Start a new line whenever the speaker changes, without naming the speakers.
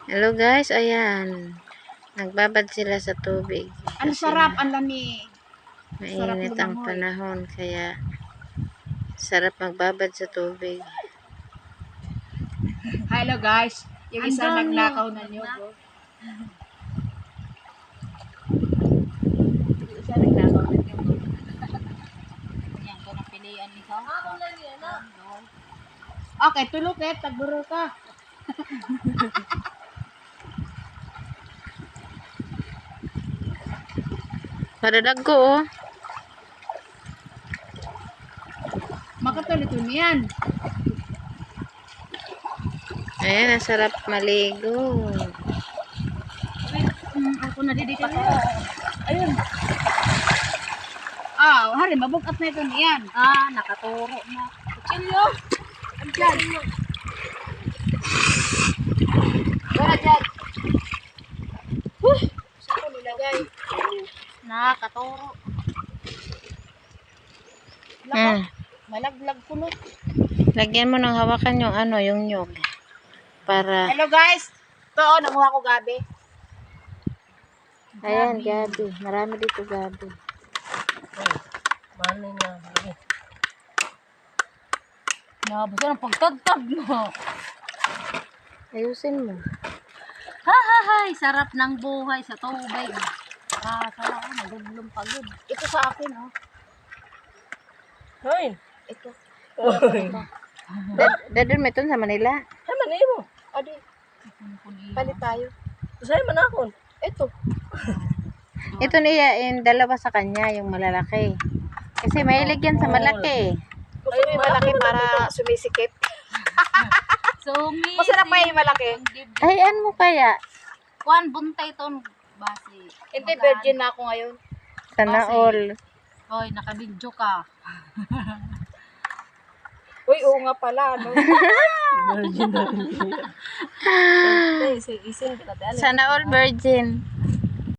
Hello guys, ayan. Nagbabad sila sa tubig.
Ang sarap, ang lami.
Mainit ang panahon, kaya sarap magbabad sa tubig.
Hello guys, yung isa nagnakaw na nyo. Yung isa nagnakaw na nyo. Yan ko napilian ni Kau. Okay, tulog eh, tagburo ka.
Padadag ko, oh.
Makatulito niyan.
Ayan, ang sarap maligo.
Ako nadidikat ako. Ayun. Hari, mabukat na ito niyan. Nakaturo na. Kutsilyo. Andyan. Wala dyan. Saan ko nilagay? Nakaturo. Malaglag ko no.
Lagyan mo ng hawakan yung yung nyog. Para,
Hello guys. Ito, nanguha ko gabi.
ayan, gabi. Marami dito gabi.
Mali na. Basta ng pagtagtag mo.
Ayusin mo.
Hay, sarap ng buhay sa tubig. Sarap ko, nagudlong pagod. Ito sa akin, oh.
Hoy,
Ito.
Dadun mo ito sa Manila.
ay manay mo.
Adi, palit tayo.
Sa'yo manakon.
Ito.
Ito niya, yung dalawa sa kanya, yung malalaki. Kasi mahilig yan sa malaki.
Gusto mo yung malaki para sumisikip. Masarap pa yung malaki.
Ayan mo kaya.
Kuan buntay ton basi.
Hindi, virgin na ako ngayon.
Sana all.
Hoy, nakabidyo ka.
Uy, oo nga pala, ano?
Isin kita dali.
Sana all virgin.